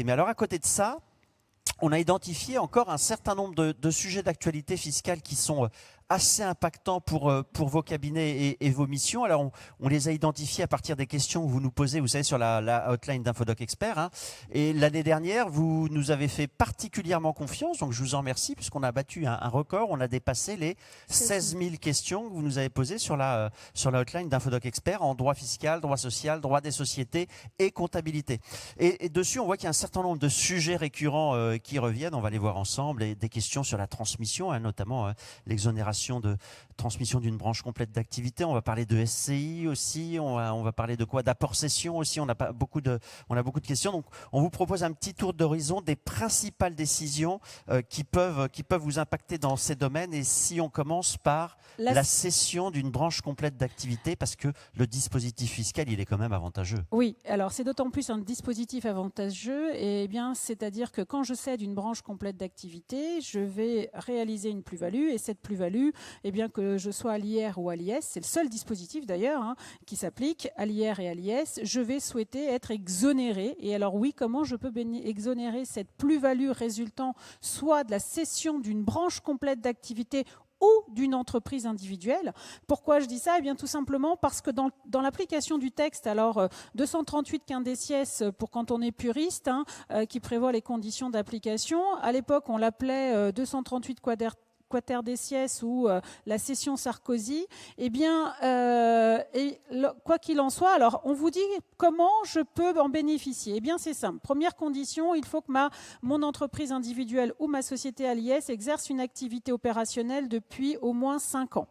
Mais alors, à côté de ça, on a identifié encore un certain nombre de sujets d'actualité fiscale qui sont assez impactants pour vos cabinets et vos missions. Alors, on les a identifiés à partir des questions que vous nous posez, vous savez, sur la hotline d'Infodoc Expert. Hein. Et l'année dernière, vous nous avez fait particulièrement confiance, donc je vous en remercie, puisqu'on a battu un record. On a dépassé les 16 000 questions que vous nous avez posées sur la hotline d'Infodoc Expert en droit fiscal, droit social, droit des sociétés et comptabilité. Et dessus, on voit qu'il y a un certain nombre de sujets récurrents qui reviennent. On va les voir ensemble. Et des questions sur la transmission, hein, notamment l'exonération de transmission d'une branche complète d'activité. On va parler de SCI aussi. On va parler de quoi? D'apport-cession aussi. On a beaucoup de questions. Donc, on vous propose un petit tour d'horizon des principales décisions qui peuvent vous impacter dans ces domaines. Et si on commence par la cession d'une branche complète d'activité, parce que le dispositif fiscal, il est quand même avantageux. Oui, alors c'est d'autant plus un dispositif avantageux, et bien c'est-à-dire que quand je cède une branche complète d'activité, je vais réaliser une plus-value, et cette plus-value, eh bien que je sois à l'IR ou à l'IS, c'est le seul dispositif d'ailleurs hein, qui s'applique à l'IR et à l'IS, je vais souhaiter être exonéré. Et alors oui, comment je peux exonérer cette plus-value résultant soit de la cession d'une branche complète d'activité ou d'une entreprise individuelle. Pourquoi je dis ça? Eh bien, tout simplement parce que dans l'application du texte, alors 238 quindecies pour quand on est puriste, hein, qui prévoit les conditions d'application. À l'époque, on l'appelait 238 quaterdecies ou la cession Sarkozy. Eh bien, quoi qu'il en soit, alors on vous dit comment je peux en bénéficier. Eh bien, c'est simple. Première condition, il faut que mon entreprise individuelle ou ma société à l'IS exerce une activité opérationnelle depuis au moins 5 ans.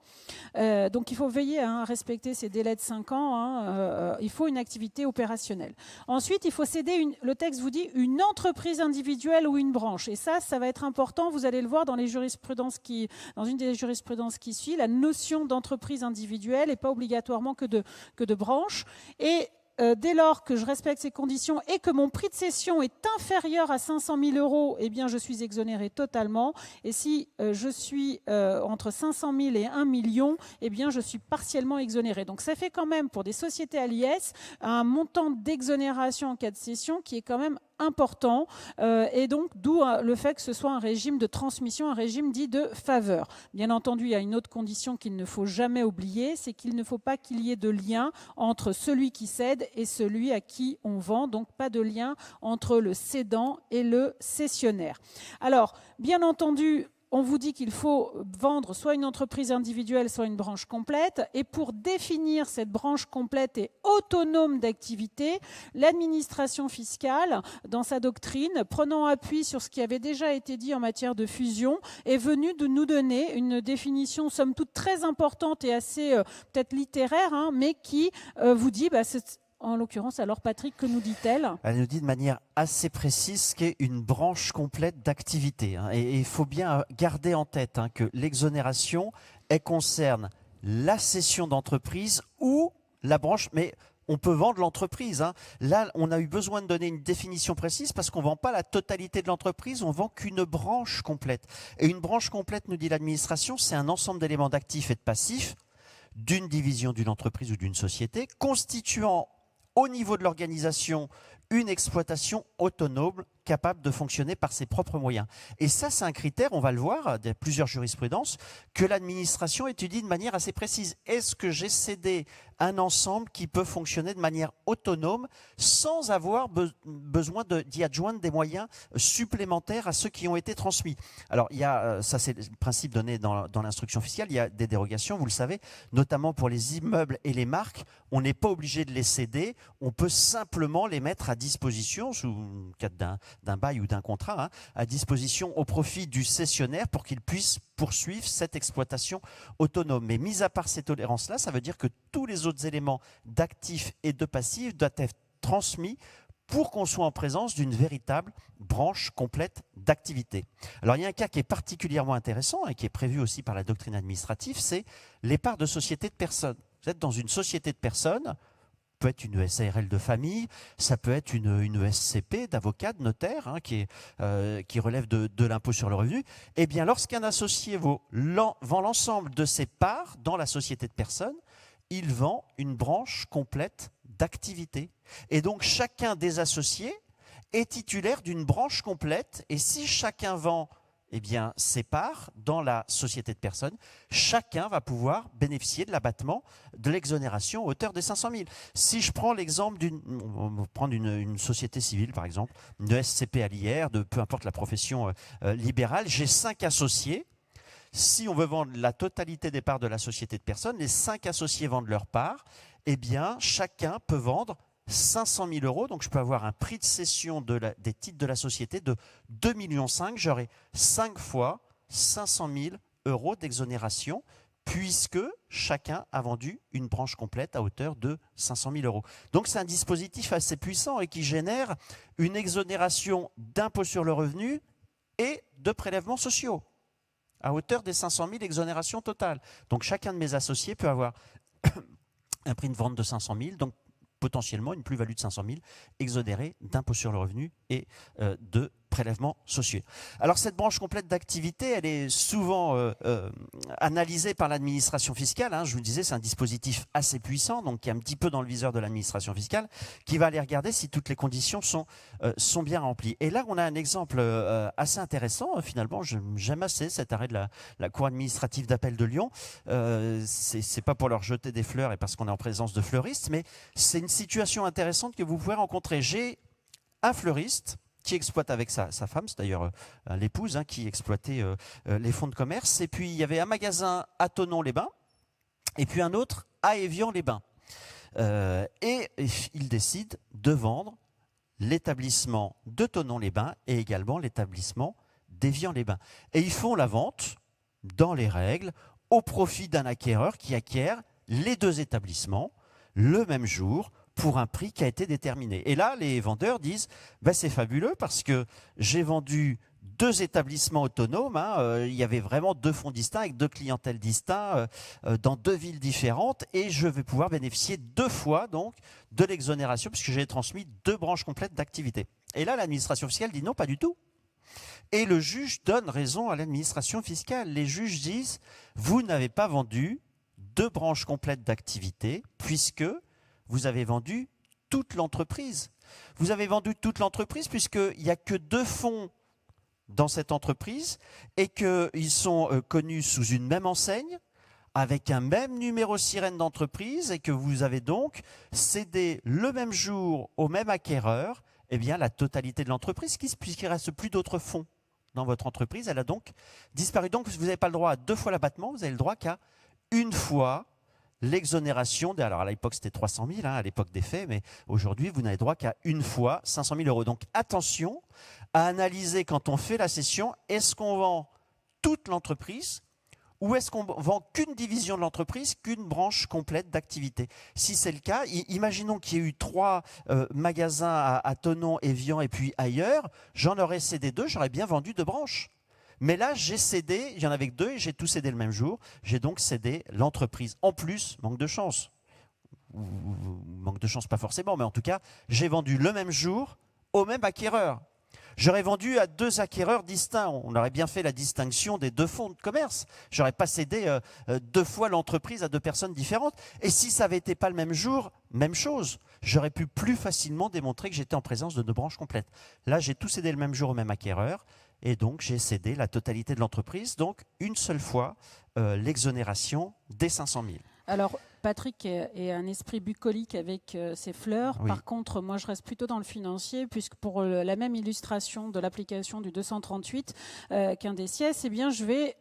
Donc, il faut veiller à respecter ces délais de 5 ans. Hein, il faut une activité opérationnelle. Ensuite, il faut céder, le texte vous dit, une entreprise individuelle ou une branche. Et ça va être important. Vous allez le voir dans les jurisprudences dans une des jurisprudences qui suit, la notion d'entreprise individuelle n'est pas obligatoirement que de branche. Et dès lors que je respecte ces conditions et que mon prix de cession est inférieur à 500 000 €, eh bien, je suis exonéré totalement. Et si je suis entre 500 000 et 1 million, eh bien, je suis partiellement exonéré. Donc, ça fait quand même, pour des sociétés à l'IS, un montant d'exonération en cas de cession qui est quand même important, et donc d'où le fait que ce soit un régime de transmission, un régime dit de faveur. Bien entendu, il y a une autre condition qu'il ne faut jamais oublier, c'est qu'il ne faut pas qu'il y ait de lien entre celui qui cède et celui à qui on vend, donc pas de lien entre le cédant et le cessionnaire. Alors, bien entendu, on vous dit qu'il faut vendre soit une entreprise individuelle, soit une branche complète. Et pour définir cette branche complète et autonome d'activité, l'administration fiscale, dans sa doctrine, prenant appui sur ce qui avait déjà été dit en matière de fusion, est venue de nous donner une définition, somme toute, très importante et assez peut-être littéraire, hein, mais qui vous dit... En l'occurrence, alors Patrick, que nous dit-elle? Elle nous dit de manière assez précise ce qu'est une branche complète d'activité. Hein. Et il faut bien garder en tête hein, que l'exonération, elle concerne la cession d'entreprise ou la branche, mais on peut vendre l'entreprise. Hein. Là, on a eu besoin de donner une définition précise parce qu'on ne vend pas la totalité de l'entreprise, on vend qu'une branche complète. Et une branche complète, nous dit l'administration, c'est un ensemble d'éléments d'actifs et de passifs d'une division d'une entreprise ou d'une société, constituant au niveau de l'organisation une exploitation autonome capable de fonctionner par ses propres moyens. Et ça, c'est un critère, on va le voir, il y a plusieurs jurisprudences, que l'administration étudie de manière assez précise. Est-ce que j'ai cédé un ensemble qui peut fonctionner de manière autonome sans avoir besoin d'y adjoindre des moyens supplémentaires à ceux qui ont été transmis? Alors, il y a, ça c'est le principe donné dans l'instruction fiscale, il y a des dérogations, vous le savez, notamment pour les immeubles et les marques, on n'est pas obligé de les céder, on peut simplement les mettre à disposition, sous le cadre d'un bail ou d'un contrat, hein, à disposition au profit du cessionnaire pour qu'il puisse poursuivre cette exploitation autonome. Mais mis à part ces tolérances-là, ça veut dire que tous les autres éléments d'actifs et de passifs doivent être transmis pour qu'on soit en présence d'une véritable branche complète d'activité. Alors il y a un cas qui est particulièrement intéressant et qui est prévu aussi par la doctrine administrative, c'est les parts de société de personnes. Vous êtes dans une société de personnes, peut être une SARL de famille, ça peut être une SCP d'avocat, de notaire, hein, qui relève de l'impôt sur le revenu. Eh bien, lorsqu'un associé vend l'ensemble de ses parts dans la société de personnes, il vend une branche complète d'activité. Et donc, chacun des associés est titulaire d'une branche complète et si chacun vend ses parts dans la société de personnes, chacun va pouvoir bénéficier de l'abattement de l'exonération à hauteur des 500 000. Si je prends l'exemple on va prendre une société civile par exemple, de SCP à l'IR, de peu importe la profession libérale, j'ai 5 associés. Si on veut vendre la totalité des parts de la société de personnes, les 5 associés vendent leurs parts, chacun peut vendre 500 000 euros, donc je peux avoir un prix de cession des titres de la société de 2,5 millions. J'aurai 5 fois 500 000 euros d'exonération puisque chacun a vendu une branche complète à hauteur de 500 000 euros. Donc c'est un dispositif assez puissant et qui génère une exonération d'impôt sur le revenu et de prélèvements sociaux à hauteur des 500 000 exonération totale. Donc chacun de mes associés peut avoir un prix de vente de 500 000, donc potentiellement une plus-value de 500 000 exonérée d'impôt sur le revenu et de prélèvements sociaux. Alors cette branche complète d'activité, elle est souvent analysée par l'administration fiscale. Je vous le disais, c'est un dispositif assez puissant, donc qui est un petit peu dans le viseur de l'administration fiscale, qui va aller regarder si toutes les conditions sont bien remplies. Et là, on a un exemple assez intéressant. Finalement, j'aime assez cet arrêt de la Cour administrative d'appel de Lyon. C'est pas pour leur jeter des fleurs et parce qu'on est en présence de fleuristes, mais c'est une situation intéressante que vous pouvez rencontrer. J'ai un fleuriste qui exploite avec sa femme, c'est d'ailleurs l'épouse qui exploitait les fonds de commerce. Et puis il y avait un magasin à Thonon-les-Bains et puis un autre à Évian-les-Bains. Et il décide de vendre l'établissement de Thonon-les-Bains et également l'établissement d'Évian-les-Bains. Et ils font la vente dans les règles au profit d'un acquéreur qui acquiert les 2 établissements le même jour pour un prix qui a été déterminé. Et là, les vendeurs disent c'est fabuleux parce que j'ai vendu 2 établissements autonomes. Il y avait vraiment 2 fonds distincts avec 2 clientèles distinctes dans 2 villes différentes et je vais pouvoir bénéficier 2 fois donc de l'exonération puisque j'ai transmis 2 branches complètes d'activité. Et là, l'administration fiscale dit non, pas du tout. Et le juge donne raison à l'administration fiscale. Les juges disent vous n'avez pas vendu 2 branches complètes d'activité puisque vous avez vendu toute l'entreprise. Vous avez vendu toute l'entreprise puisqu'il n'y a que 2 fonds dans cette entreprise et qu'ils sont connus sous une même enseigne, avec un même numéro sirène d'entreprise et que vous avez donc cédé le même jour au même acquéreur la totalité de l'entreprise puisqu'il ne reste plus d'autres fonds dans votre entreprise. Elle a donc disparu. Donc vous n'avez pas le droit à 2 fois l'abattement, vous avez le droit qu'à 1 fois l'exonération, alors à l'époque c'était 300 000 à l'époque des faits, mais aujourd'hui vous n'avez droit qu'à 1 fois 500 000 euros. Donc attention à analyser quand on fait la cession, est-ce qu'on vend toute l'entreprise ou est-ce qu'on vend qu'une division de l'entreprise, qu'une branche complète d'activité? Si c'est le cas, imaginons qu'il y ait eu 3 magasins à Thonon, Évian et puis ailleurs, j'en aurais cédé 2, j'aurais bien vendu 2 branches. Mais là, j'ai cédé, il y en avait que 2 et j'ai tout cédé le même jour. J'ai donc cédé l'entreprise. En plus, manque de chance. Manque de chance, pas forcément, mais en tout cas, j'ai vendu le même jour au même acquéreur. J'aurais vendu à 2 acquéreurs distincts. On aurait bien fait la distinction des 2 fonds de commerce. J'aurais pas cédé 2 fois l'entreprise à 2 personnes différentes. Et si ça avait été pas le même jour, même chose. J'aurais pu plus facilement démontrer que j'étais en présence de 2 branches complètes. Là, j'ai tout cédé le même jour au même acquéreur. Et donc, j'ai cédé la totalité de l'entreprise. Donc, une seule fois, l'exonération des 500 000. Alors, Patrick est un esprit bucolique avec ses fleurs. Oui. Par contre, moi, je reste plutôt dans le financier, puisque pour la même illustration de l'application du 238 qu'un des sièges, je vais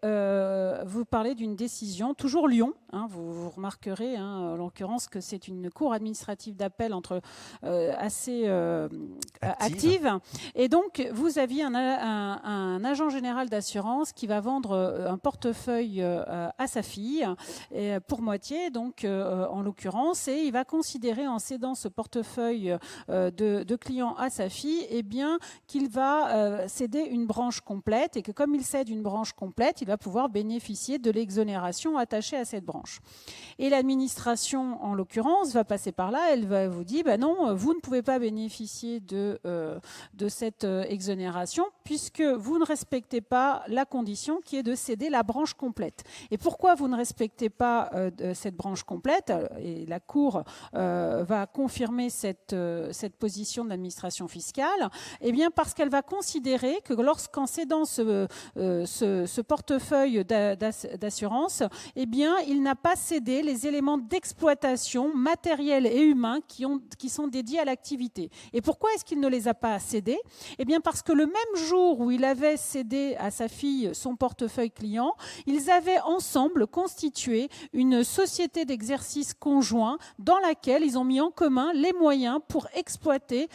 vous parler d'une décision, toujours Lyon. Vous remarquerez, en l'occurrence, que c'est une cour administrative d'appel assez active. Et donc, vous aviez un agent général d'assurance qui va vendre un portefeuille à sa fille pour moitié, donc en l'occurrence, et il va considérer en cédant ce portefeuille de clients à sa fille, qu'il va céder une branche complète et que comme il cède une branche complète, il va pouvoir bénéficier de l'exonération attachée à cette branche. Et l'administration, en l'occurrence, va passer par là, elle va vous dire non, vous ne pouvez pas bénéficier de cette exonération puisque vous ne respectez pas la condition qui est de céder la branche complète. Et pourquoi vous ne respectez pas cette branche complète ? complète, et la Cour va confirmer cette position de l'administration fiscale, eh bien parce qu'elle va considérer que lorsqu'en cédant ce portefeuille d'assurance, eh bien il n'a pas cédé les éléments d'exploitation matériels et humains qui sont dédiés à l'activité. Et pourquoi est-ce qu'il ne les a pas cédés? Eh bien parce que le même jour où il avait cédé à sa fille son portefeuille client, ils avaient ensemble constitué une société d'exercice conjoint dans laquelle ils ont mis en commun les moyens pour exploiter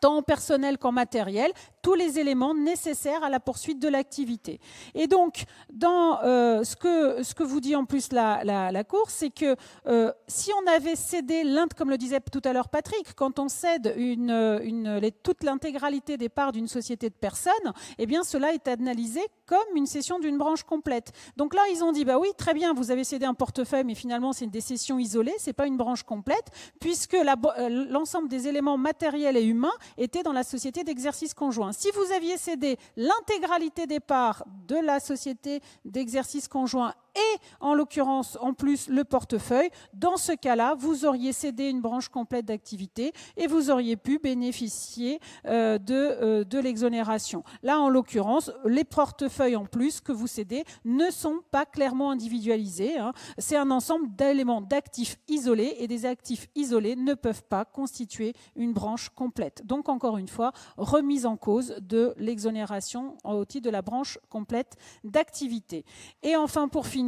tant en personnel qu'en matériel, tous les éléments nécessaires à la poursuite de l'activité. Et donc, dans ce que vous dit en plus la Cour, c'est que si on avait cédé, comme le disait tout à l'heure Patrick, quand on cède toute l'intégralité des parts d'une société de personnes, eh bien cela est analysé comme une cession d'une branche complète. Donc là, ils ont dit, bah oui, très bien, vous avez cédé un portefeuille, mais finalement, c'est des cessions isolées, c'est pas une branche complète, puisque l'ensemble des éléments matériels et humains étaient dans la société d'exercice conjoint. Si vous aviez cédé l'intégralité des parts de la société d'exercice conjoint et, en l'occurrence, en plus, le portefeuille, dans ce cas-là, vous auriez cédé une branche complète d'activité et vous auriez pu bénéficier de l'exonération. Là, en l'occurrence, les portefeuilles en plus que vous cédez ne sont pas clairement individualisés. C'est un ensemble d'éléments d'actifs isolés et des actifs isolés ne peuvent pas constituer une branche complète. Donc, encore une fois, remise en cause de l'exonération au titre de la branche complète d'activité. Et enfin, pour finir,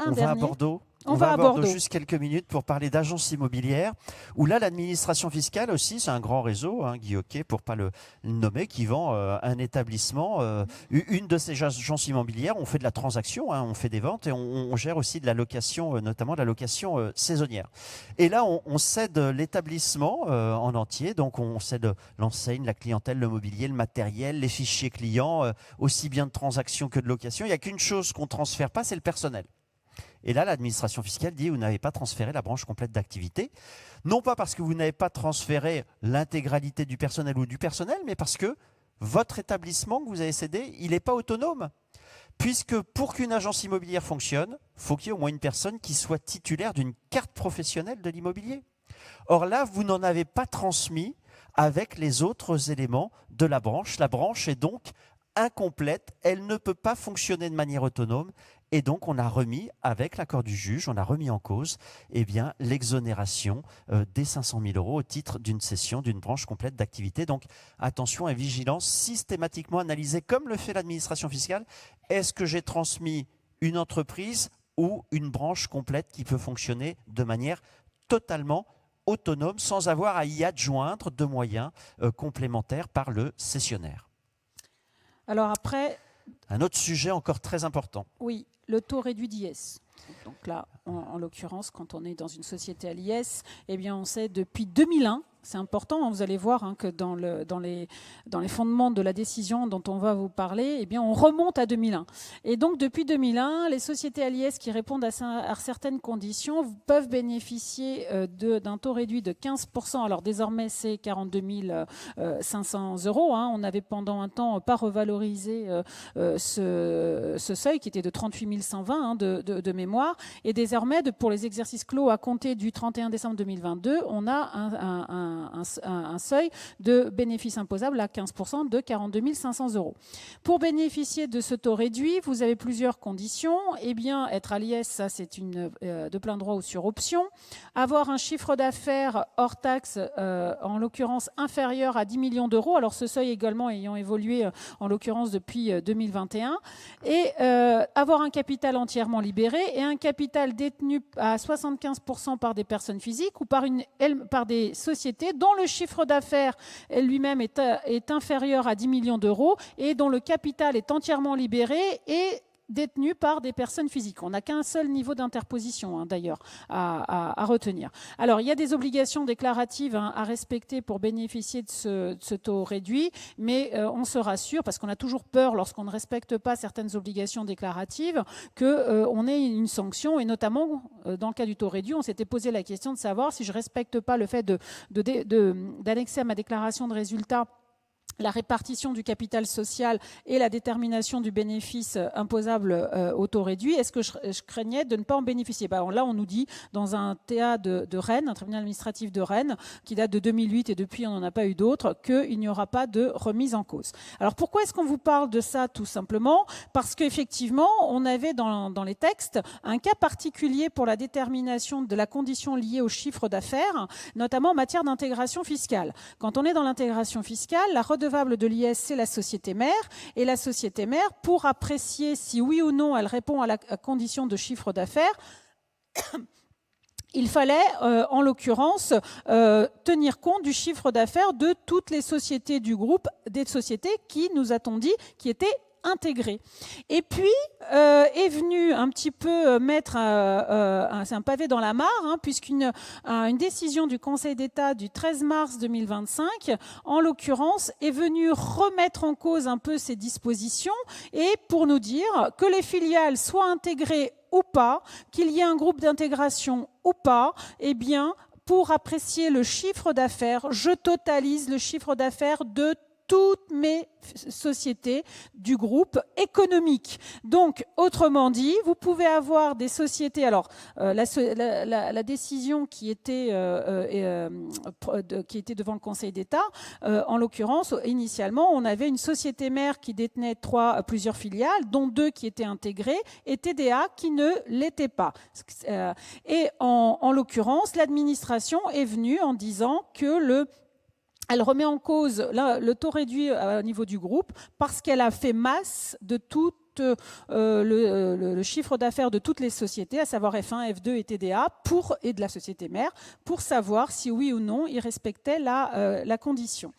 on va à Bordeaux. On va à Bordeaux juste quelques minutes pour parler d'agences immobilières, où là, l'administration fiscale aussi, c'est un grand réseau, Guy Hockey, pour ne pas le nommer, qui vend un établissement, une de ces agences immobilières. On fait de la transaction, on fait des ventes et on gère aussi de la location, notamment de la location saisonnière. Et là, on cède l'établissement en entier, donc on cède l'enseigne, la clientèle, le mobilier, le matériel, les fichiers clients, aussi bien de transactions que de location. Il n'y a qu'une chose qu'on ne transfère pas, c'est le personnel. Et là, l'administration fiscale dit, vous n'avez pas transféré la branche complète d'activité. Non pas parce que vous n'avez pas transféré l'intégralité du personnel ou du personnel, mais parce que votre établissement que vous avez cédé, il n'est pas autonome. Puisque pour qu'une agence immobilière fonctionne, il faut qu'il y ait au moins une personne qui soit titulaire d'une carte professionnelle de l'immobilier. Or là, vous n'en avez pas transmis avec les autres éléments de la branche. La branche est donc incomplète, elle ne peut pas fonctionner de manière autonome. Et donc, on a remis, avec l'accord du juge, on a remis en cause l'exonération des 500 000 € au titre d'une cession d'une branche complète d'activité. Donc, attention et vigilance, systématiquement analyser, comme le fait l'administration fiscale, est-ce que j'ai transmis une entreprise ou une branche complète qui peut fonctionner de manière totalement autonome, sans avoir à y adjoindre de moyens complémentaires par le cessionnaire. Alors après... Un autre sujet encore très important. Oui, le taux réduit d'IS. Donc là, en l'occurrence, quand on est dans une société à l'IS, eh bien, on sait depuis 2001, c'est important, vous allez voir que dans les fondements de la décision dont on va vous parler, eh bien, on remonte à 2001. Et donc, depuis 2001, les sociétés à l'IS qui répondent à certaines conditions peuvent bénéficier d'un taux réduit de 15%. Alors, désormais, c'est 42 500 €. On n'avait pendant un temps pas revalorisé ce seuil qui était de 38 120 de mémoire. Et désormais, pour les exercices clos à compter du 31 décembre 2022, on a un seuil de bénéfice imposable à 15% de 42 500 €. Pour bénéficier de ce taux réduit, vous avez plusieurs conditions. Eh bien, être à l'IS, ça c'est de plein droit ou sur option. Avoir un chiffre d'affaires hors taxe, en l'occurrence inférieur à 10 millions €. Alors ce seuil également ayant évolué en l'occurrence depuis 2021. Et avoir un capital entièrement libéré et un capital détenu à 75% par des personnes physiques ou par des sociétés dont le chiffre d'affaires lui-même est inférieur à 10 millions € et dont le capital est entièrement libéré et détenu par des personnes physiques. On n'a qu'un seul niveau d'interposition, d'ailleurs, à retenir. Alors, il y a des obligations déclaratives à respecter pour bénéficier de ce taux réduit, mais on se rassure, parce qu'on a toujours peur, lorsqu'on ne respecte pas certaines obligations déclaratives, qu'on ait une sanction, et notamment, dans le cas du taux réduit, on s'était posé la question de savoir si je ne respecte pas le fait d'annexer à ma déclaration de résultat la répartition du capital social et la détermination du bénéfice imposable au taux réduit, est-ce que je craignais de ne pas en bénéficier? Là, on nous dit, dans un TA de Rennes, un tribunal administratif de Rennes, qui date de 2008 et depuis on n'en a pas eu d'autres, qu'il n'y aura pas de remise en cause. Alors pourquoi est-ce qu'on vous parle de ça? Tout simplement parce qu'effectivement, on avait dans les textes un cas particulier pour la détermination de la condition liée au chiffre d'affaires, notamment en matière d'intégration fiscale. Quand on est dans l'intégration fiscale, la redevable de l'IS, c'est la société mère, et la société mère, pour apprécier si oui ou non elle répond à la condition de chiffre d'affaires, il fallait, en l'occurrence, tenir compte du chiffre d'affaires de toutes les sociétés du groupe, des sociétés qui, nous a-t-on dit, qui étaient intégré. Et puis est venu un petit peu mettre c'est un pavé dans la mare, puisqu'une décision du Conseil d'État du 13 mars 2025, en l'occurrence, est venue remettre en cause un peu ces dispositions et pour nous dire que les filiales soient intégrées ou pas, qu'il y ait un groupe d'intégration ou pas, eh bien, pour apprécier le chiffre d'affaires, je totalise le chiffre d'affaires de toutes mes sociétés du groupe économique. Donc, autrement dit, vous pouvez avoir des sociétés... Alors, la décision qui était devant le Conseil d'État, en l'occurrence, initialement, on avait une société mère qui détenait plusieurs filiales, dont 2 qui étaient intégrées, et TDA qui ne l'était pas. Et en l'occurrence, l'administration est venue en disant que elle remet en cause le taux réduit au niveau du groupe parce qu'elle a fait masse de tout le chiffre d'affaires de toutes les sociétés, à savoir F1, F2 et TDA, et de la société mère, pour savoir si oui ou non ils respectaient la condition.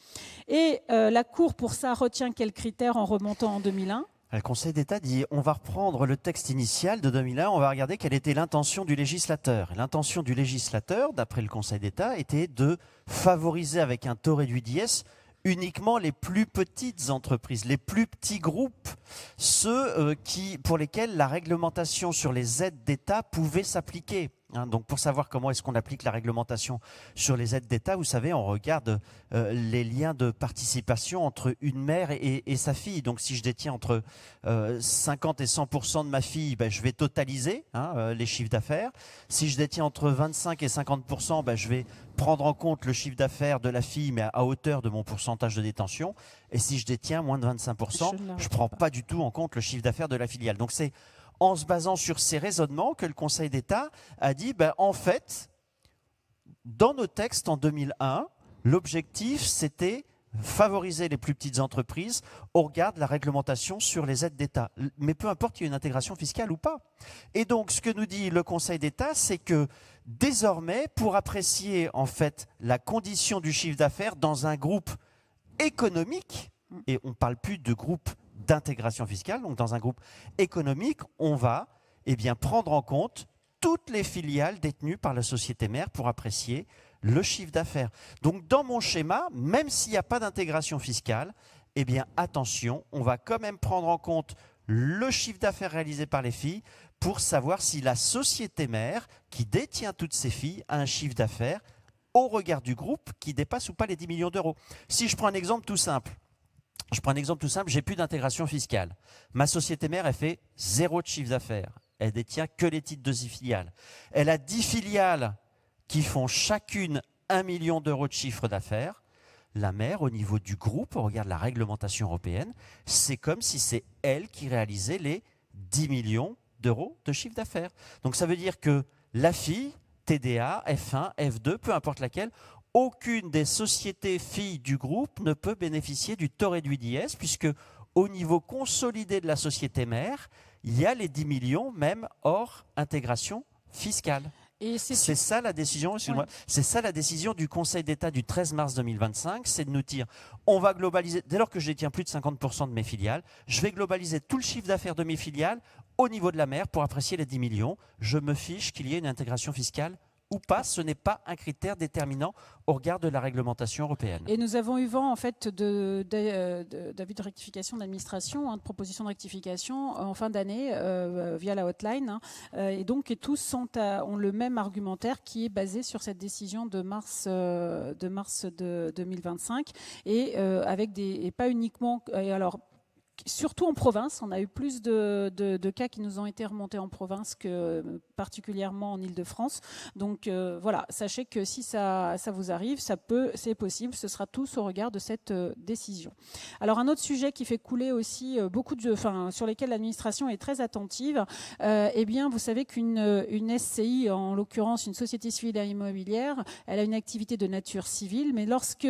Et la Cour, pour ça, retient quels critères en remontant en 2001 ? Le Conseil d'État dit on va reprendre le texte initial de 2001, on va regarder quelle était l'intention du législateur. L'intention du législateur, d'après le Conseil d'État, était de favoriser avec un taux réduit d'IS uniquement les plus petites entreprises, les plus petits groupes, ceux pour lesquels la réglementation sur les aides d'État pouvait s'appliquer. Donc pour savoir comment est-ce qu'on applique la réglementation sur les aides d'État, vous savez, on regarde les liens de participation entre une mère et sa fille. Donc si je détiens entre 50 et 100% de ma fille, je vais totaliser les chiffres d'affaires. Si je détiens entre 25 et 50%, je vais prendre en compte le chiffre d'affaires de la fille, mais à hauteur de mon pourcentage de détention. Et si je détiens moins de 25%, je ne prends pas du tout en compte le chiffre d'affaires de la filiale. Donc c'est en se basant sur ces raisonnements que le Conseil d'État a dit, en fait, dans nos textes en 2001, l'objectif, c'était favoriser les plus petites entreprises au regard de la réglementation sur les aides d'État. Mais peu importe qu'il y ait une intégration fiscale ou pas. Et donc, ce que nous dit le Conseil d'État, c'est que désormais, pour apprécier en fait la condition du chiffre d'affaires dans un groupe économique, et on ne parle plus de groupe d'intégration fiscale, donc dans un groupe économique, on va prendre en compte toutes les filiales détenues par la société mère pour apprécier le chiffre d'affaires. Donc dans mon schéma, même s'il n'y a pas d'intégration fiscale, attention, on va quand même prendre en compte le chiffre d'affaires réalisé par les filles pour savoir si la société mère qui détient toutes ces filles a un chiffre d'affaires au regard du groupe qui dépasse ou pas les 10 millions d'euros. Si je prends un exemple tout simple, j'ai plus d'intégration fiscale. Ma société mère, elle fait 0 de chiffre d'affaires. Elle détient que les titres de 10 filiales. Elle a 10 filiales qui font chacune 1 million d'euros de chiffre d'affaires. La mère, au niveau du groupe, au regard de la réglementation européenne, c'est comme si c'est elle qui réalisait les 10 millions d'euros de chiffre d'affaires. Donc ça veut dire que la fille, TDA, F1, F2, peu importe laquelle, aucune des sociétés filles du groupe ne peut bénéficier du taux réduit d'IS, puisque au niveau consolidé de la société mère, il y a les 10 millions, même hors intégration fiscale. C'est ça la décision, excuse-moi, c'est ça la décision du Conseil d'État du 13 mars 2025, c'est de nous dire, on va globaliser, dès lors que je détiens plus de 50% de mes filiales, je vais globaliser tout le chiffre d'affaires de mes filiales au niveau de la mère pour apprécier les 10 millions. Je me fiche qu'il y ait une intégration fiscale ou pas, ce n'est pas un critère déterminant au regard de la réglementation européenne. Et nous avons eu vent en fait d'avis de rectification d'administration, de propositions de rectification en fin d'année via la hotline. Et donc et tous ont le même argumentaire qui est basé sur cette décision de mars de 2025 et avec et pas uniquement. Et alors, surtout en province, on a eu plus de cas qui nous ont été remontés en province que particulièrement en Île-de-France. Donc voilà, sachez que si ça vous arrive, c'est possible, ce sera tous au regard de cette décision. Alors un autre sujet qui fait couler aussi sur lesquels l'administration est très attentive, eh bien vous savez qu'une SCI, en l'occurrence une société civile et immobilière, elle a une activité de nature civile, mais lorsque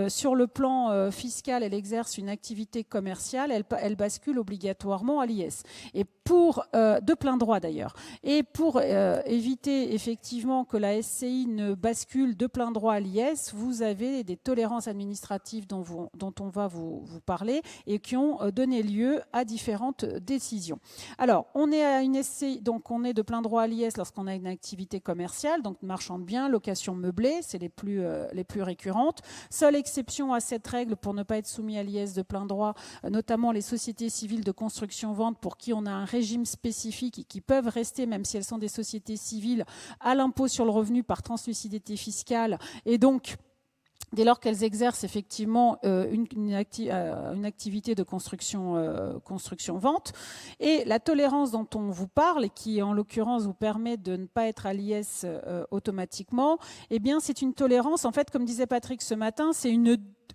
sur le plan fiscal, elle exerce une activité commerciale, elle bascule obligatoirement à l'IS. Et de plein droit d'ailleurs. Et pour éviter effectivement que la SCI ne bascule de plein droit à l'IS, vous avez des tolérances administratives dont on va vous parler et qui ont donné lieu à différentes décisions. Alors, on est à une SCI, donc on est de plein droit à l'IS lorsqu'on a une activité commerciale, donc marchand de biens, location meublée, c'est les plus récurrentes. Seule exception à cette règle pour ne pas être soumis à l'IS de plein droit, notamment les sociétés civiles de construction-vente pour qui on a un régime spécifique et qui peuvent rester, même si elles sont des sociétés civiles, à l'impôt sur le revenu par translucidité fiscale. Et donc, dès lors qu'elles exercent effectivement une activité de construction-vente. Et la tolérance dont on vous parle, et qui en l'occurrence vous permet de ne pas être à l'IS automatiquement, eh bien c'est une tolérance, en fait, comme disait Patrick ce matin,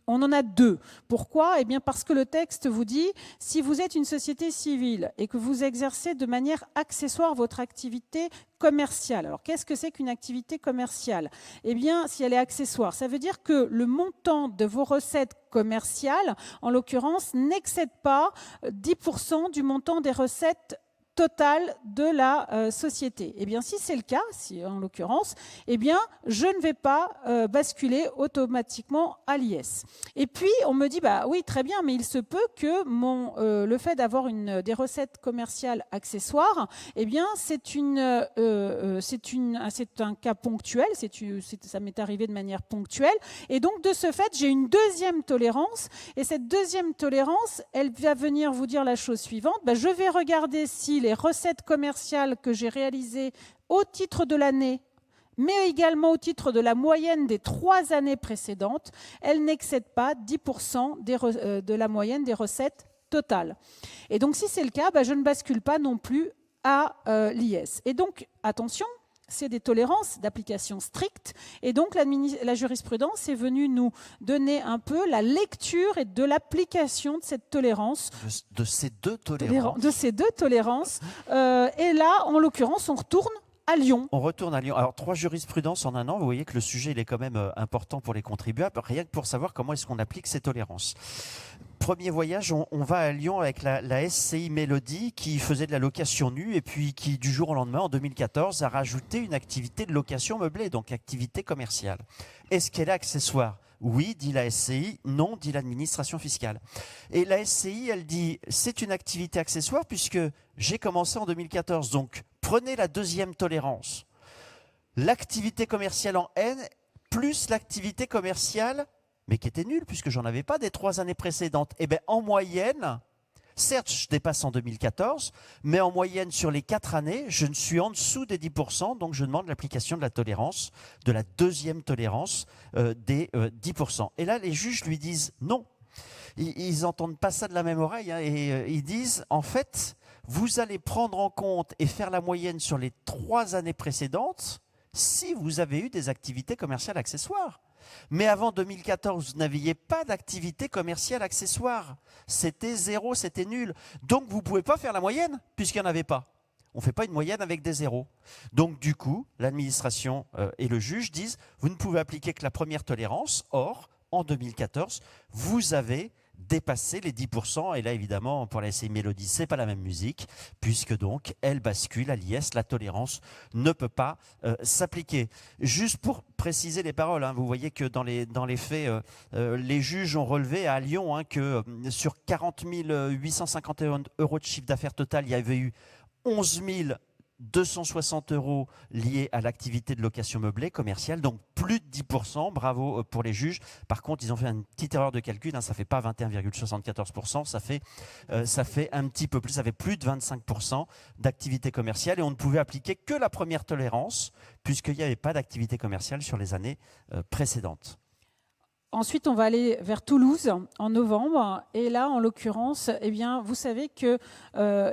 on en a deux. Pourquoi ? Eh bien parce que le texte vous dit, si vous êtes une société civile et que vous exercez de manière accessoire votre activité commerciale. Alors, qu'est-ce que c'est qu'une activité commerciale ? Eh bien, si elle est accessoire, ça veut dire que le montant de vos recettes commerciales, en l'occurrence, n'excède pas 10% du montant des recettes totale de la société. Eh bien, si c'est le cas, en l'occurrence, eh bien, je ne vais pas basculer automatiquement à l'IS. Et puis, on me dit, bah oui, très bien, mais il se peut que le fait d'avoir des recettes commerciales accessoires, eh bien, c'est un cas ponctuel, ça m'est arrivé de manière ponctuelle, et donc, de ce fait, j'ai une deuxième tolérance, et cette deuxième tolérance, elle va venir vous dire la chose suivante, bah, je vais regarder si les recettes commerciales que j'ai réalisées au titre de l'année, mais également au titre de la moyenne des 3 années précédentes, elles n'excèdent pas 10% de la moyenne des recettes totales. Et donc, si c'est le cas, je ne bascule pas non plus à l'IS. Et donc, attention, c'est des tolérances d'application stricte. Et donc, la jurisprudence est venue nous donner un peu la lecture et de l'application de cette tolérance. De ces deux tolérances. De ces deux tolérances. Et là, en l'occurrence, on retourne à Lyon. On retourne à Lyon. Alors, 3 jurisprudences en un an. Vous voyez que le sujet il est quand même important pour les contribuables, rien que pour savoir comment est-ce qu'on applique ces tolérances. Premier voyage, on va à Lyon avec la SCI Mélodie qui faisait de la location nue et puis qui, du jour au lendemain, en 2014, a rajouté une activité de location meublée, donc activité commerciale. Est-ce qu'elle est accessoire ? Oui, dit la SCI. Non, dit l'administration fiscale. Et la SCI, elle dit, c'est une activité accessoire puisque j'ai commencé en 2014. Donc, prenez la deuxième tolérance. L'activité commerciale en N plus l'activité commerciale, mais qui était nulle puisque j'en avais pas des 3 années précédentes. Eh bien, en moyenne, certes, je dépasse en 2014, mais en moyenne, sur les 4 années, je ne suis en dessous des 10%, donc je demande l'application de la tolérance, de la deuxième tolérance des 10%. Et là, les juges lui disent non. Ils n'entendent pas ça de la même oreille, hein, et ils disent, en fait, vous allez prendre en compte et faire la moyenne sur les 3 années précédentes si vous avez eu des activités commerciales accessoires. Mais avant 2014, vous n'aviez pas d'activité commerciale accessoire. C'était zéro, c'était nul. Donc, vous ne pouvez pas faire la moyenne, puisqu'il n'y en avait pas. On ne fait pas une moyenne avec des zéros. Donc, du coup, l'administration et le juge disent, vous ne pouvez appliquer que la première tolérance. Or, en 2014, vous avez dépassé les 10%. Et là, évidemment, pour la SCI Mélodie, ce n'est pas la même musique, puisque donc, elle bascule à l'IS. La tolérance ne peut pas s'appliquer. Juste pour préciser les paroles, hein, vous voyez que dans les faits, les juges ont relevé à Lyon que sur 40 851 € de chiffre d'affaires total, il y avait eu 11 000 260 € liés à l'activité de location meublée commerciale, donc plus de 10%. Bravo pour les juges. Par contre, ils ont fait une petite erreur de calcul. Ça ne fait pas 21,74%. Ça fait un petit peu plus. Ça fait plus de 25% d'activité commerciale. Et on ne pouvait appliquer que la première tolérance, puisqu'il n'y avait pas d'activité commerciale sur les années précédentes. Ensuite, on va aller vers Toulouse en novembre. Et là, en l'occurrence, eh bien, vous savez que,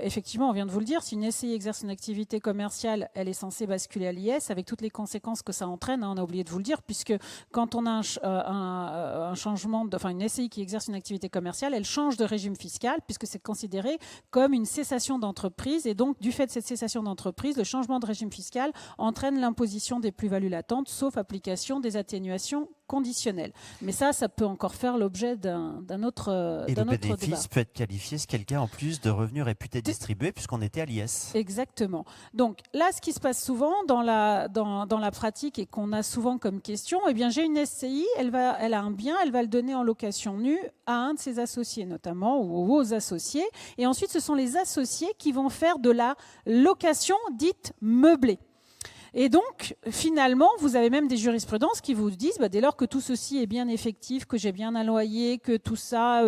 effectivement, on vient de vous le dire, si une SCI exerce une activité commerciale, elle est censée basculer à l'IS avec toutes les conséquences que ça entraîne. On a oublié de vous le dire, puisque quand on a un changement, enfin une SCI qui exerce une activité commerciale, elle change de régime fiscal, puisque c'est considéré comme une cessation d'entreprise. Et donc, du fait de cette cessation d'entreprise, le changement de régime fiscal entraîne l'imposition des plus-values latentes, sauf application des atténuations conditionnelles. Mais ça peut encore faire l'objet d'un autre débat. Et le bénéfice peut être qualifié si quelqu'un en plus de revenus réputés distribués, puisqu'on était à l'IS. Exactement. Donc là, ce qui se passe souvent dans la pratique et qu'on a souvent comme question, eh bien, j'ai une SCI, elle a un bien, elle va le donner en location nue à un de ses associés notamment, ou aux associés. Et ensuite, ce sont les associés qui vont faire de la location dite meublée. Et donc, finalement, vous avez même des jurisprudences qui vous disent, dès lors que tout ceci est bien effectif, que j'ai bien un loyer, que tout ça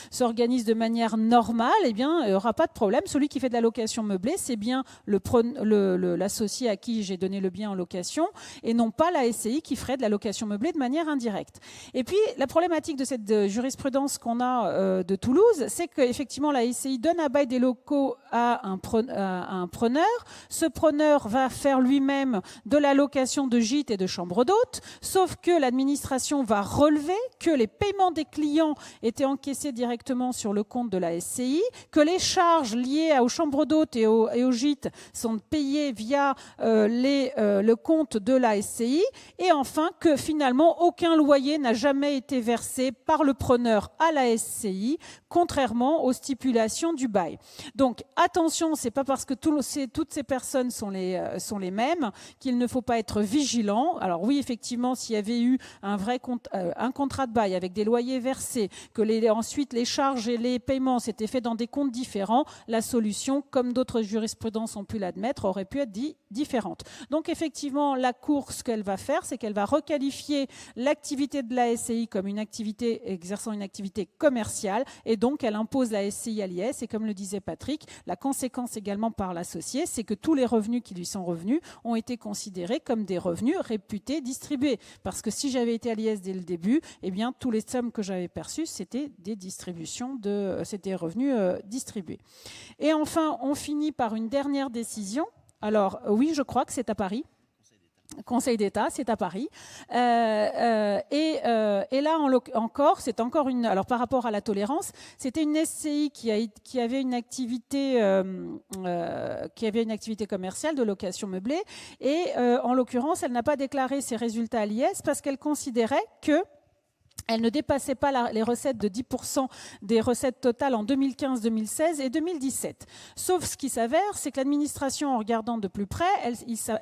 s'organise de manière normale, eh bien, il n'y aura pas de problème. Celui qui fait de la location meublée, c'est bien l'associé à qui j'ai donné le bien en location, et non pas la SCI qui ferait de la location meublée de manière indirecte. Et puis, la problématique de cette jurisprudence qu'on a de Toulouse, c'est qu'effectivement, la SCI donne à bail des locaux à un preneur. Ce preneur va faire lui-même de la location de gîtes et de chambres d'hôtes, sauf que l'administration va relever que les paiements des clients étaient encaissés directement sur le compte de la SCI, que les charges liées aux chambres d'hôtes et aux gîtes sont payées via le compte de la SCI, et enfin que finalement aucun loyer n'a jamais été versé par le preneur à la SCI, contrairement aux stipulations du bail. Donc attention, c'est pas parce que toutes ces personnes sont les mêmes qu'il ne faut pas être vigilant. Alors oui, effectivement, s'il y avait eu un contrat de bail avec des loyers versés, que ensuite les charges et les paiements s'étaient faits dans des comptes différents, la solution, comme d'autres jurisprudences ont pu l'admettre, aurait pu être différente. Donc effectivement, la Cour, ce qu'elle va faire, c'est qu'elle va requalifier l'activité de la SCI comme une activité exerçant une activité commerciale, et donc elle impose la SCI à l'IS. Et comme le disait Patrick, la conséquence également par l'associé, c'est que tous les revenus qui lui sont revenus ont été considérés comme des revenus réputés distribués. Parce que si j'avais été à l'IS dès le début, eh bien, tous les sommes que j'avais perçues, c'était des distributions c'était revenus distribués. Et enfin, on finit par une dernière décision. Alors, oui, je crois que c'est à Paris. Conseil d'État, c'est à Paris. Et là, encore, c'est encore une. Alors, par rapport à la tolérance, c'était une SCI qui avait une activité commerciale de location meublée. Et en l'occurrence, elle n'a pas déclaré ses résultats à l'IS parce qu'elle considérait que elle ne dépassait pas les recettes de 10% des recettes totales en 2015, 2016 et 2017. Sauf ce qui s'avère, c'est que l'administration, en regardant de plus près,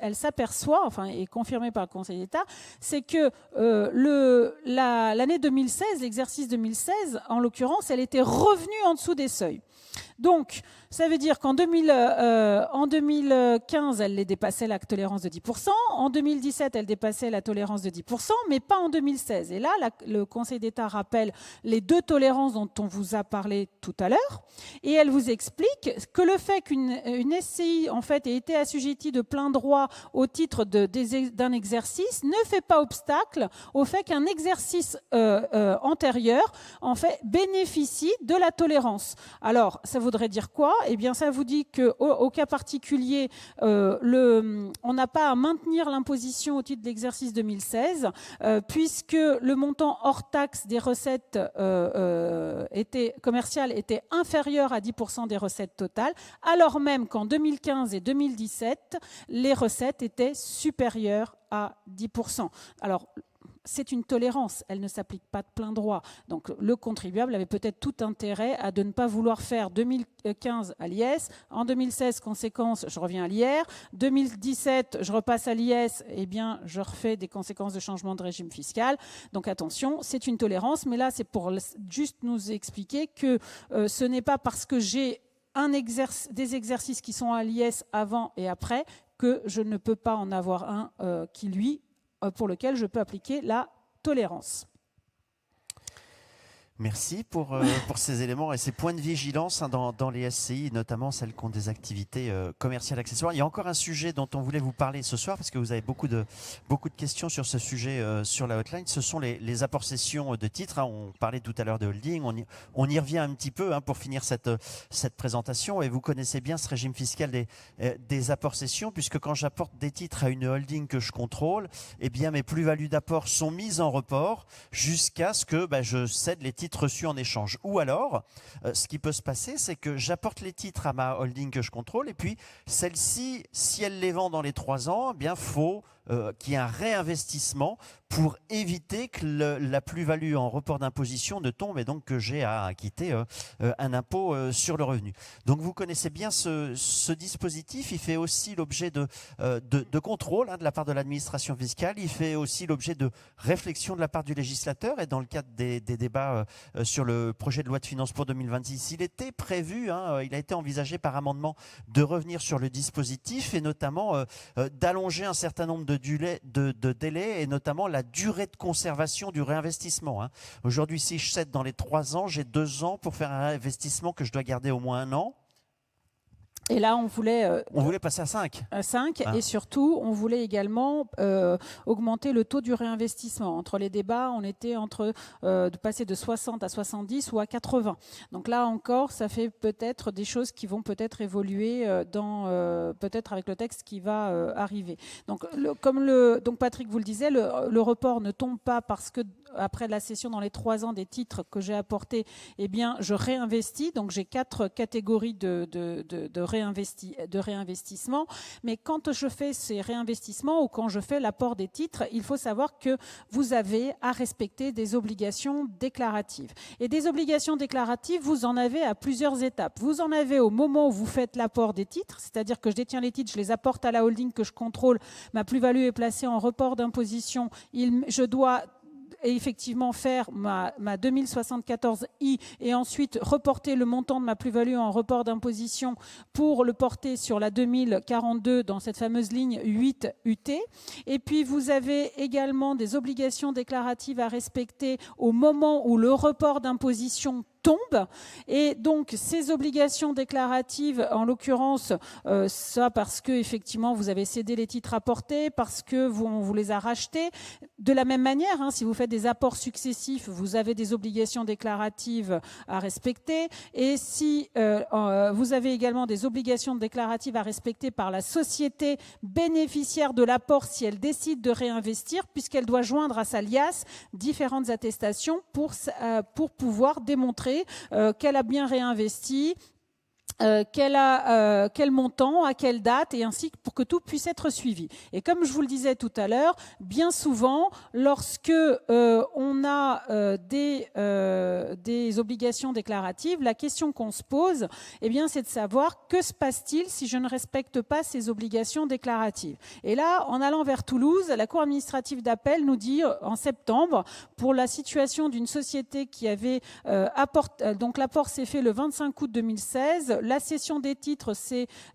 elle s'aperçoit, enfin, est confirmée par le Conseil d'État, c'est que l'année 2016, l'exercice 2016, en l'occurrence, elle était revenue en dessous des seuils. Donc, ça veut dire qu'en 2015, elle les dépassait la tolérance de 10%. En 2017, elle dépassait la tolérance de 10%, mais pas en 2016. Et là, le Conseil d'État rappelle les deux tolérances dont on vous a parlé tout à l'heure. Et elle vous explique que le fait qu'une SCI, en fait, ait été assujettie de plein droit au titre d'un exercice ne fait pas obstacle au fait qu'un exercice antérieur, en fait, bénéficie de la tolérance. Alors, ça voudrait dire quoi? Eh bien, ça vous dit qu'au cas particulier, on n'a pas à maintenir l'imposition au titre de l'exercice 2016, puisque le montant hors taxe des recettes commerciales était inférieur à 10% des recettes totales, alors même qu'en 2015 et 2017, les recettes étaient supérieures à 10%. Alors, c'est une tolérance, elle ne s'applique pas de plein droit. Donc le contribuable avait peut-être tout intérêt à de ne pas vouloir faire 2015 à l'IS, en 2016, conséquence, je reviens à l'IR, 2017, je repasse à l'IS, eh bien je refais des conséquences de changement de régime fiscal. Donc attention, c'est une tolérance, mais là c'est pour juste nous expliquer que ce n'est pas parce que j'ai des exercices qui sont à l'IS avant et après, que je ne peux pas en avoir un pour lequel je peux appliquer la tolérance. Merci pour ces éléments et ces points de vigilance dans les SCI, notamment celles qui ont des activités commerciales accessoires. Il y a encore un sujet dont on voulait vous parler ce soir, parce que vous avez beaucoup de questions sur ce sujet sur la hotline. Ce sont les apports-cessions de titres. On parlait tout à l'heure de holding. On y revient un petit peu pour finir cette présentation. Et vous connaissez bien ce régime fiscal des apports-cessions, puisque quand j'apporte des titres à une holding que je contrôle, eh bien mes plus-values d'apport sont mises en report jusqu'à ce que je cède les titres reçus en échange. Ou alors, ce qui peut se passer, c'est que j'apporte les titres à ma holding que je contrôle, et puis celle-ci, si elle les vend dans les 3 ans, eh bien faut qu'il y ait un réinvestissement pour éviter que la plus-value en report d'imposition ne tombe et donc que j'ai à acquitter un impôt sur le revenu. Donc vous connaissez bien ce dispositif. Il fait aussi l'objet de contrôle de la part de l'administration fiscale. Il fait aussi l'objet de réflexion de la part du législateur, et dans le cadre des débats sur le projet de loi de finances pour 2026, il était prévu, il a été envisagé par amendement de revenir sur le dispositif et notamment d'allonger un certain nombre de délais et notamment la durée de conservation du réinvestissement. Aujourd'hui, si je cède dans les 3 ans, j'ai 2 ans pour faire un investissement que je dois garder au moins 1 an. Et là, on voulait passer à 5. Et surtout, on voulait également augmenter le taux du réinvestissement. Entre les débats, on était de passer de 60 à 70 ou à 80. Donc là encore, ça fait peut-être des choses qui vont peut-être évoluer peut-être avec le texte qui va arriver. Donc, donc Patrick vous le disait, le report ne tombe pas parce que après la cession dans les 3 ans des titres que j'ai apportés, eh bien, je réinvestis. Donc, j'ai 4 catégories de réinvestissement. Mais quand je fais ces réinvestissements ou quand je fais l'apport des titres, il faut savoir que vous avez à respecter des obligations déclaratives. Et des obligations déclaratives, vous en avez à plusieurs étapes. Vous en avez au moment où vous faites l'apport des titres, c'est-à-dire que je détiens les titres, je les apporte à la holding que je contrôle, ma plus-value est placée en report d'imposition, je dois effectivement faire ma 2074I et ensuite reporter le montant de ma plus-value en report d'imposition pour le porter sur la 2042 dans cette fameuse ligne 8 UT. Et puis vous avez également des obligations déclaratives à respecter au moment où le report d'imposition tombe. Et donc ces obligations déclaratives, en l'occurrence, ça parce que effectivement vous avez cédé les titres apportés, parce que on vous les a rachetés. De la même manière, si vous faites des apports successifs, vous avez des obligations déclaratives à respecter. Et si vous avez également des obligations déclaratives à respecter par la société bénéficiaire de l'apport si elle décide de réinvestir, puisqu'elle doit joindre à sa liasse différentes attestations pour pouvoir démontrer qu'elle a bien réinvesti, quel montant, à quelle date, et ainsi pour que tout puisse être suivi. Et comme je vous le disais tout à l'heure, bien souvent, lorsque on a des obligations déclaratives, la question qu'on se pose, eh bien, c'est de savoir que se passe-t-il si je ne respecte pas ces obligations déclaratives. Et là, en allant vers Toulouse, la Cour administrative d'appel nous dit en septembre, pour la situation d'une société qui avait donc l'apport s'est fait le 25 août 2016, la cession des titres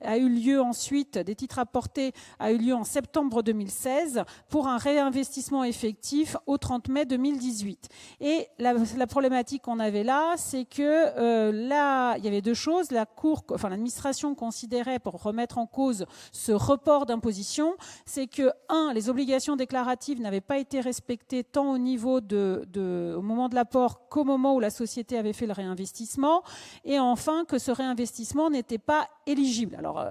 a eu lieu ensuite, des titres apportés a eu lieu en septembre 2016 pour un réinvestissement effectif au 30 mai 2018. Et la problématique qu'on avait là, c'est que là, il y avait 2 choses. L'administration considérait, pour remettre en cause ce report d'imposition, c'est que, 1, les obligations déclaratives n'avaient pas été respectées tant au niveau au moment de l'apport qu'au moment où la société avait fait le réinvestissement, et enfin que ce réinvestissement n'était pas éligible. Alors,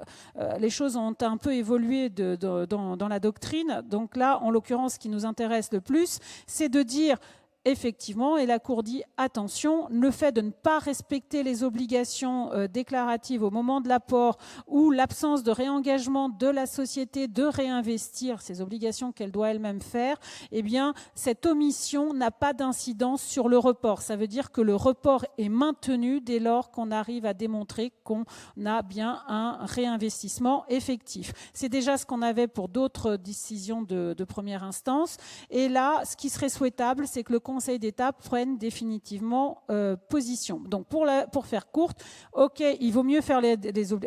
les choses ont un peu évolué dans la doctrine. Donc là, en l'occurrence, ce qui nous intéresse le plus, c'est de dire effectivement, et la Cour dit attention, le fait de ne pas respecter les obligations déclaratives au moment de l'apport ou l'absence de réengagement de la société de réinvestir ces obligations qu'elle doit elle-même faire, eh bien, cette omission n'a pas d'incidence sur le report. Ça veut dire que le report est maintenu dès lors qu'on arrive à démontrer qu'on a bien un réinvestissement effectif. C'est déjà ce qu'on avait pour d'autres décisions de première instance. Et là, ce qui serait souhaitable, c'est que le Conseil d'État prenne définitivement position. Donc pour faire courte, ok, il vaut mieux faire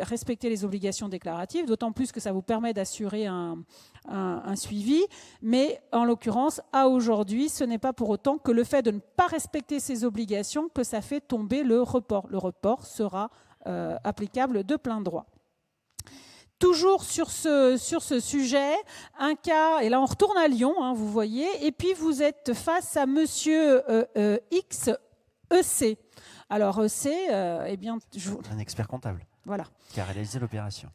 respecter les obligations déclaratives, d'autant plus que ça vous permet d'assurer un suivi, mais en l'occurrence, à aujourd'hui, ce n'est pas pour autant que le fait de ne pas respecter ces obligations que ça fait tomber le report. Le report sera applicable de plein droit. Toujours sur ce sujet, un cas, et là on retourne à Lyon, hein, vous voyez, et puis vous êtes face à monsieur X EC. Alors EC, eh bien... Un expert comptable. Voilà. Qui a réalisé l'opération.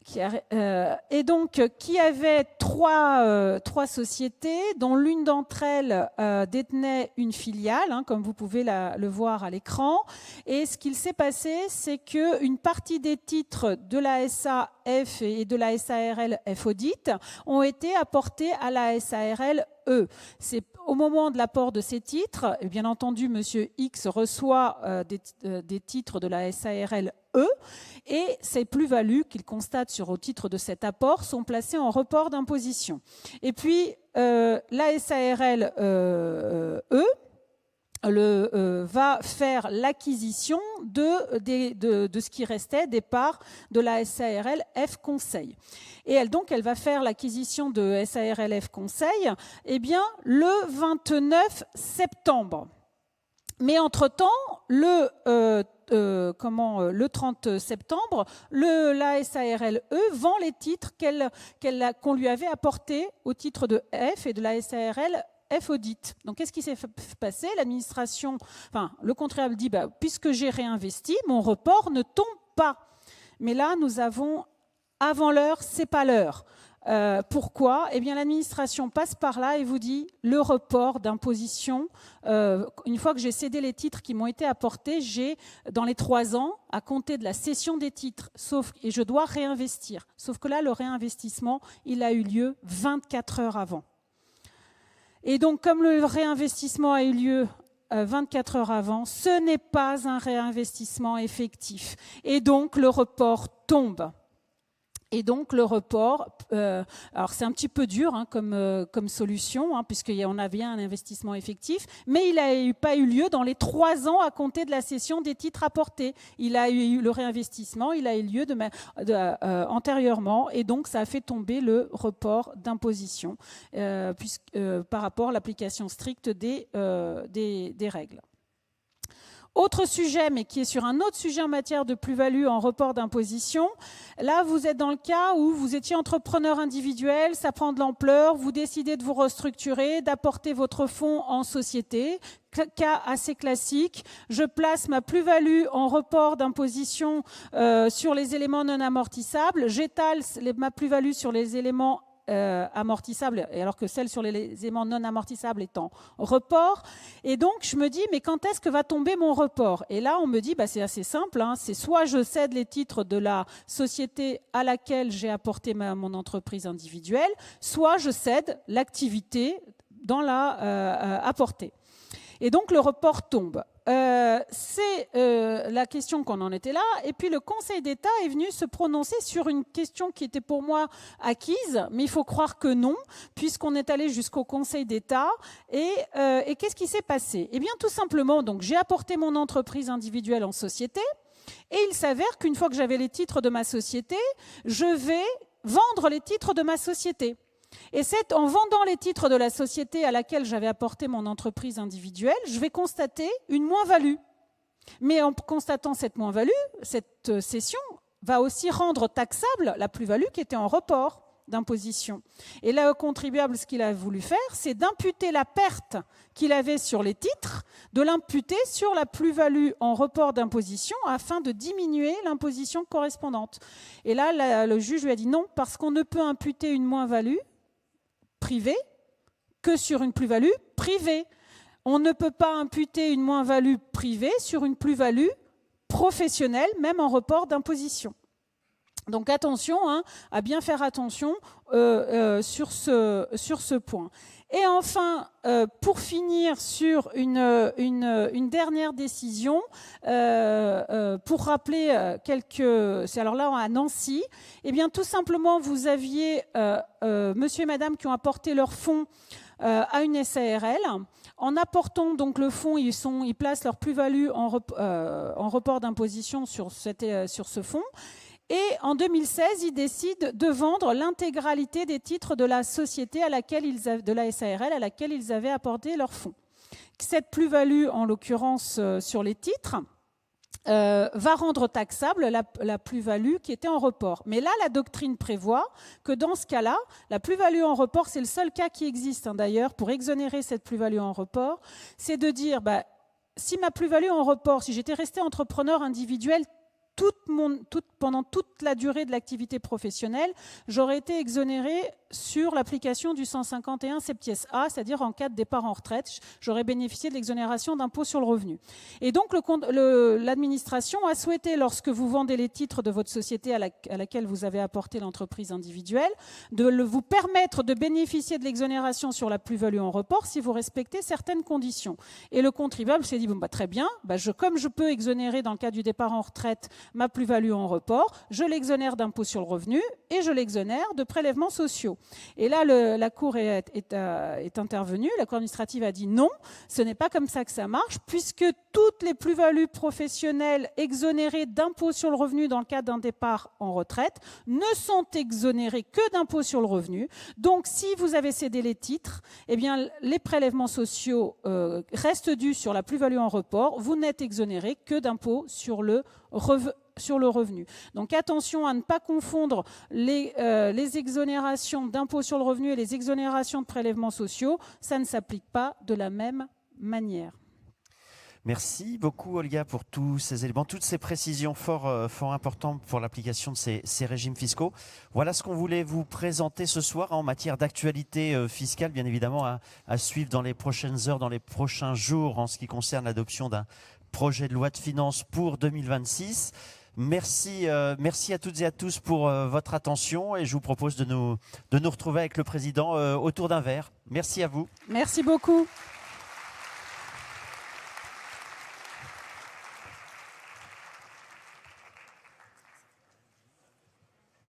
Et donc, qui avait trois sociétés, dont l'une d'entre elles détenait une filiale, hein, comme vous pouvez le voir à l'écran. Et ce qu'il s'est passé, c'est qu'une partie des titres de la SAF et de la SARL F Audit ont été apportés à la SARL E. C'est au moment de l'apport de ces titres, et bien entendu, Monsieur X reçoit des titres de la SARL E, et ces plus-values qu'il constate au titre de cet apport sont placées en report d'imposition. Et puis, la SARL E va faire l'acquisition de ce qui restait des parts de la SARL F Conseil. Et elle va faire l'acquisition de SARL F Conseil le 29 septembre. Mais entre-temps, le 30 septembre, la SARL E vend les titres qu'on lui avait apportés au titre de F et de la SARL F Audit. Donc, qu'est-ce qui s'est passé? L'administration, le contribuable dit, puisque j'ai réinvesti, mon report ne tombe pas. Mais là, nous avons avant l'heure, c'est pas l'heure. Pourquoi? Eh bien, l'administration passe par là et vous dit le report d'imposition. Une fois que j'ai cédé les titres qui m'ont été apportés, j'ai dans les 3 ans à compter de la cession des titres, et je dois réinvestir. Sauf que là, le réinvestissement, il a eu lieu 24 heures avant. Et donc, comme le réinvestissement a eu lieu 24 heures avant, ce n'est pas un réinvestissement effectif. Et donc, le report tombe. Et donc, le report, alors c'est un petit peu dur comme solution, puisqu'on a bien un investissement effectif, mais il n'a pas eu lieu dans les 3 ans à compter de la cession des titres apportés. Il a eu le réinvestissement, il a eu lieu antérieurement, et donc ça a fait tomber le report d'imposition par rapport à l'application stricte des règles. Autre sujet, mais qui est sur un autre sujet en matière de plus-value en report d'imposition. Là, vous êtes dans le cas où vous étiez entrepreneur individuel, ça prend de l'ampleur, vous décidez de vous restructurer, d'apporter votre fonds en société. Cas assez classique, je place ma plus-value en report d'imposition sur les éléments non amortissables, j'étale ma plus-value sur les éléments amortissable, alors que celle sur les éléments non amortissables est en report. Et donc, je me dis, mais quand est-ce que va tomber mon report? Et là, on me dit, c'est assez simple, c'est soit je cède les titres de la société à laquelle j'ai apporté mon entreprise individuelle, soit je cède l'activité dans apportée. Et donc, le report tombe. C'est la question qu'on en était là. Et puis le Conseil d'État est venu se prononcer sur une question qui était pour moi acquise, mais il faut croire que non, puisqu'on est allé jusqu'au Conseil d'État. Et qu'est-ce qui s'est passé? Eh bien, tout simplement, donc j'ai apporté mon entreprise individuelle en société, et il s'avère qu'une fois que j'avais les titres de ma société, je vais vendre les titres de ma société. Et c'est en vendant les titres de la société à laquelle j'avais apporté mon entreprise individuelle, je vais constater une moins-value. Mais en constatant cette moins-value, cette cession va aussi rendre taxable la plus-value qui était en report d'imposition. Et là, le contribuable, ce qu'il a voulu faire, c'est d'imputer la perte qu'il avait sur les titres, de l'imputer sur la plus-value en report d'imposition afin de diminuer l'imposition correspondante. Et là, le juge lui a dit non, parce qu'on ne peut imputer une moins-value privée que sur une plus-value privée. On ne peut pas imputer une moins-value privée sur une plus-value professionnelle, même en report d'imposition. Donc attention, à bien faire attention sur ce point. Et enfin, pour finir sur une dernière décision, pour rappeler c'est alors là à Nancy, eh bien tout simplement vous aviez monsieur et madame qui ont apporté leurs fonds à une SARL. En apportant donc le fonds, ils placent leur plus-value en report d'imposition sur ce fonds. Et en 2016, ils décident de vendre l'intégralité des titres de la société de la SARL à laquelle ils avaient apporté leurs fonds. Cette plus-value, en l'occurrence sur les titres, va rendre taxable la plus-value qui était en report. Mais là, la doctrine prévoit que dans ce cas-là, la plus-value en report, c'est le seul cas qui existe d'ailleurs pour exonérer cette plus-value en report, c'est de dire, si ma plus-value en report, si j'étais resté entrepreneur individuel, pendant toute la durée de l'activité professionnelle, j'aurais été exonéré sur l'application du 151 septies A, c'est-à-dire en cas de départ en retraite, j'aurais bénéficié de l'exonération d'impôt sur le revenu. Et donc l'administration a souhaité, lorsque vous vendez les titres de votre société à laquelle vous avez apporté l'entreprise individuelle, de vous permettre de bénéficier de l'exonération sur la plus-value en report si vous respectez certaines conditions. Et le contribuable s'est dit, très bien, comme je peux exonérer dans le cas du départ en retraite ma plus-value en report, je l'exonère d'impôt sur le revenu et je l'exonère de prélèvements sociaux. Et là, la Cour est intervenue, la Cour administrative a dit non, ce n'est pas comme ça que ça marche, puisque toutes les plus-values professionnelles exonérées d'impôt sur le revenu dans le cadre d'un départ en retraite ne sont exonérées que d'impôt sur le revenu. Donc, si vous avez cédé les titres, eh bien, les prélèvements sociaux restent dus sur la plus-value en report, vous n'êtes exonéré que d'impôt sur le revenu. Donc attention à ne pas confondre les exonérations d'impôt sur le revenu et les exonérations de prélèvements sociaux. Ça ne s'applique pas de la même manière. Merci beaucoup Olga pour tous ces éléments, toutes ces précisions fort importantes pour l'application de ces régimes fiscaux. Voilà ce qu'on voulait vous présenter ce soir en matière d'actualité fiscale, bien évidemment à suivre dans les prochaines heures, dans les prochains jours en ce qui concerne l'adoption d'un projet de loi de finances pour 2026. Merci à toutes et à tous pour votre attention et je vous propose de nous retrouver avec le président autour d'un verre. Merci à vous. Merci beaucoup.